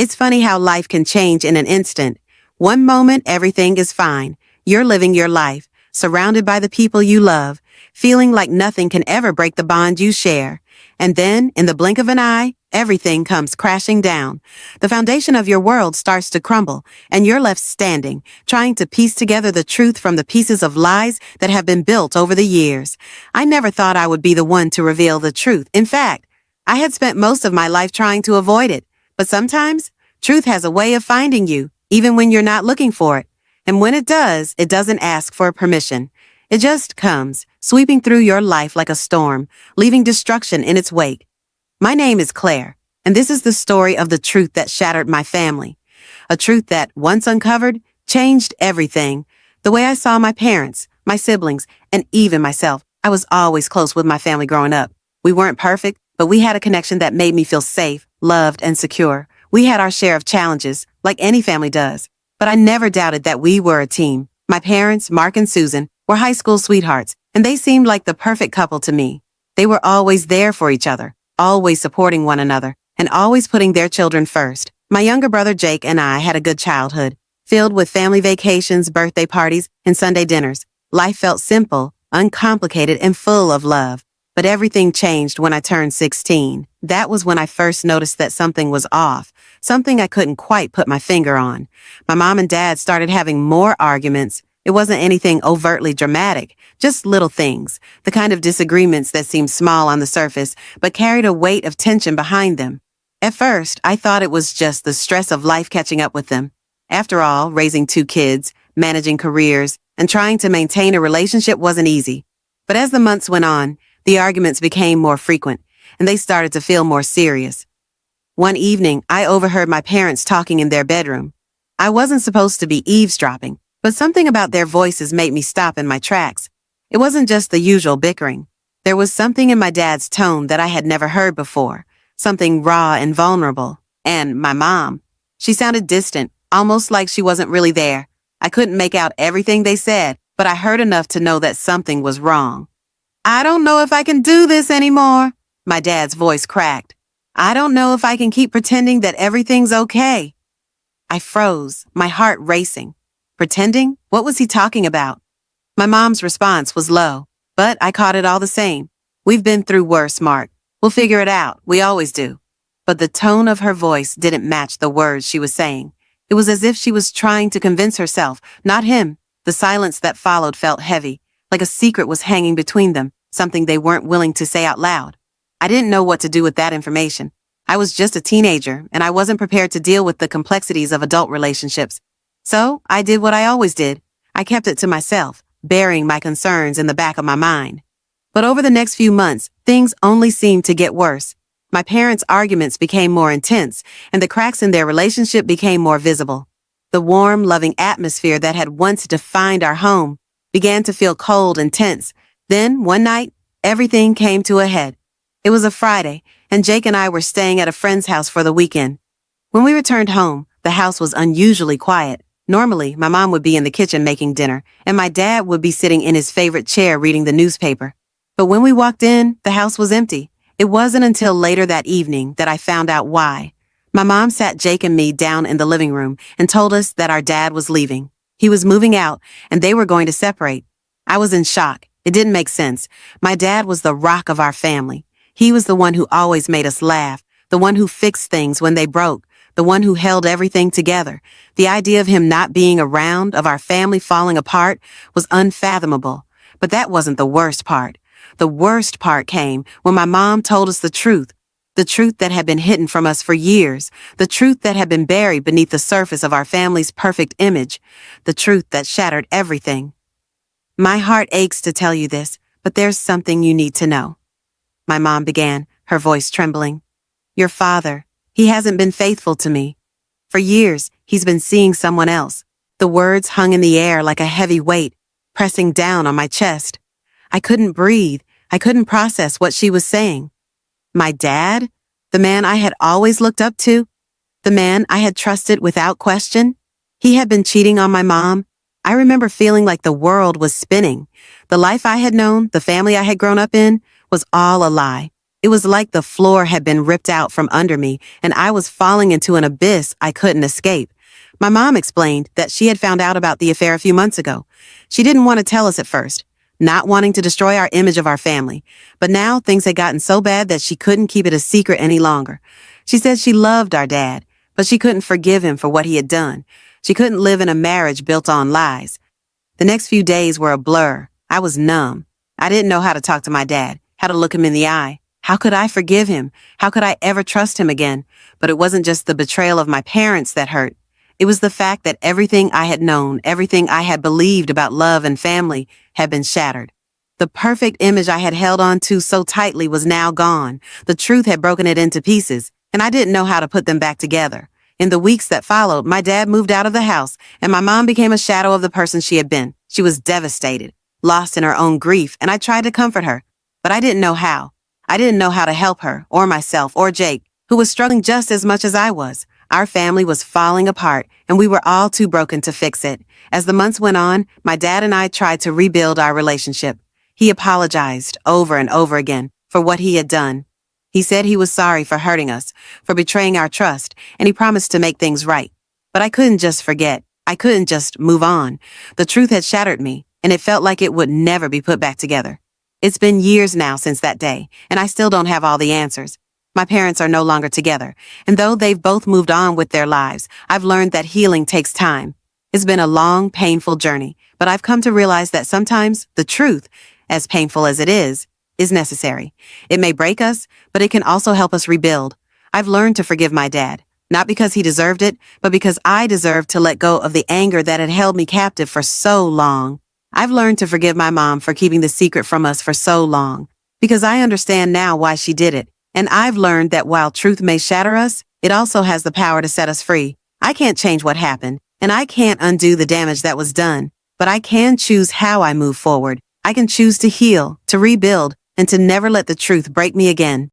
It's funny how life can change in an instant. One moment, everything is fine. You're living your life, surrounded by the people you love, feeling like nothing can ever break the bond you share. And then, in the blink of an eye, everything comes crashing down. The foundation of your world starts to crumble, and you're left standing, trying to piece together the truth from the pieces of lies that have been built over the years. I never thought I would be the one to reveal the truth. In fact, I had spent most of my life trying to avoid it. But sometimes, truth has a way of finding you, even when you're not looking for it. And when it does, it doesn't ask for permission. It just comes, sweeping through your life like a storm, leaving destruction in its wake. My name is Claire, and this is the story of the truth that shattered my family. A truth that, once uncovered, changed everything. The way I saw my parents, my siblings, and even myself. I was always close with my family growing up. We weren't perfect, but we had a connection that made me feel safe, loved, and secure. We had our share of challenges, like any family does. But I never doubted that we were a team. My parents, Mark and Susan, were high school sweethearts, and they seemed like the perfect couple to me. They were always there for each other, always supporting one another, and always putting their children first. My younger brother Jake and I had a good childhood, filled with family vacations, birthday parties, and Sunday dinners. Life felt simple, uncomplicated, and full of love. But everything changed when I turned 16. That was when I first noticed that something was off, something I couldn't quite put my finger on. My mom and dad started having more arguments. It wasn't anything overtly dramatic, just little things, the kind of disagreements that seemed small on the surface, but carried a weight of tension behind them. At first, I thought it was just the stress of life catching up with them. After all, raising 2 kids, managing careers, and trying to maintain a relationship wasn't easy. But as the months went on, the arguments became more frequent, and they started to feel more serious. One evening, I overheard my parents talking in their bedroom. I wasn't supposed to be eavesdropping, but something about their voices made me stop in my tracks. It wasn't just the usual bickering. There was something in my dad's tone that I had never heard before, something raw and vulnerable. And my mom, she sounded distant, almost like she wasn't really there. I couldn't make out everything they said, but I heard enough to know that something was wrong. "I don't know if I can do this anymore," my dad's voice cracked. "I don't know if I can keep pretending that everything's okay." I froze, my heart racing. Pretending? What was he talking about? My mom's response was low, but I caught it all the same. "We've been through worse, Mark. We'll figure it out. We always do." But the tone of her voice didn't match the words she was saying. It was as if she was trying to convince herself, not him. The silence that followed felt heavy, like a secret was hanging between them, something they weren't willing to say out loud. I didn't know what to do with that information. I was just a teenager, and I wasn't prepared to deal with the complexities of adult relationships. So I did what I always did. I kept it to myself, burying my concerns in the back of my mind. But over the next few months, things only seemed to get worse. My parents' arguments became more intense, and the cracks in their relationship became more visible. The warm, loving atmosphere that had once defined our home began to feel cold and tense. Then, one night, everything came to a head. It was a Friday, and Jake and I were staying at a friend's house for the weekend. When we returned home, the house was unusually quiet. Normally, my mom would be in the kitchen making dinner, and my dad would be sitting in his favorite chair reading the newspaper. But when we walked in, the house was empty. It wasn't until later that evening that I found out why. My mom sat Jake and me down in the living room and told us that our dad was leaving. He was moving out, and they were going to separate. I was in shock. It didn't make sense. My dad was the rock of our family. He was the one who always made us laugh, the one who fixed things when they broke, the one who held everything together. The idea of him not being around, of our family falling apart, was unfathomable. But that wasn't the worst part. The worst part came when my mom told us the truth that had been hidden from us for years, the truth that had been buried beneath the surface of our family's perfect image, the truth that shattered everything. "My heart aches to tell you this, but there's something you need to know," my mom began, her voice trembling. "Your father, he hasn't been faithful to me. For years, he's been seeing someone else." The words hung in the air like a heavy weight, pressing down on my chest. I couldn't breathe. I couldn't process what she was saying. My dad? The man I had always looked up to? The man I had trusted without question? He had been cheating on my mom. I remember feeling like the world was spinning. The life I had known, the family I had grown up in, was all a lie. It was like the floor had been ripped out from under me and I was falling into an abyss I couldn't escape. My mom explained that she had found out about the affair a few months ago. She didn't want to tell us at first, not wanting to destroy our image of our family. But now things had gotten so bad that she couldn't keep it a secret any longer. She said she loved our dad, but she couldn't forgive him for what he had done. She couldn't live in a marriage built on lies. The next few days were a blur. I was numb. I didn't know how to talk to my dad, how to look him in the eye. How could I forgive him? How could I ever trust him again? But it wasn't just the betrayal of my parents that hurt. It was the fact that everything I had known, everything I had believed about love and family had been shattered. The perfect image I had held on to so tightly was now gone. The truth had broken it into pieces, and I didn't know how to put them back together. In the weeks that followed, my dad moved out of the house, and my mom became a shadow of the person she had been. She was devastated, lost in her own grief, and I tried to comfort her, but I didn't know how. I didn't know how to help her, or myself, or Jake, who was struggling just as much as I was. Our family was falling apart, and we were all too broken to fix it. As the months went on, my dad and I tried to rebuild our relationship. He apologized over and over again for what he had done. He said he was sorry for hurting us, for betraying our trust, and he promised to make things right. But I couldn't just forget. I couldn't just move on. The truth had shattered me, and it felt like it would never be put back together. It's been years now since that day, and I still don't have all the answers. My parents are no longer together, and though they've both moved on with their lives, I've learned that healing takes time. It's been a long, painful journey, but I've come to realize that sometimes the truth, as painful as it is necessary. It may break us, but it can also help us rebuild. I've learned to forgive my dad, not because he deserved it, but because I deserved to let go of the anger that had held me captive for so long. I've learned to forgive my mom for keeping the secret from us for so long, because I understand now why she did it. And I've learned that while truth may shatter us, it also has the power to set us free. I can't change what happened, and I can't undo the damage that was done, but I can choose how I move forward. I can choose to heal, to rebuild, and to never let the truth break me again.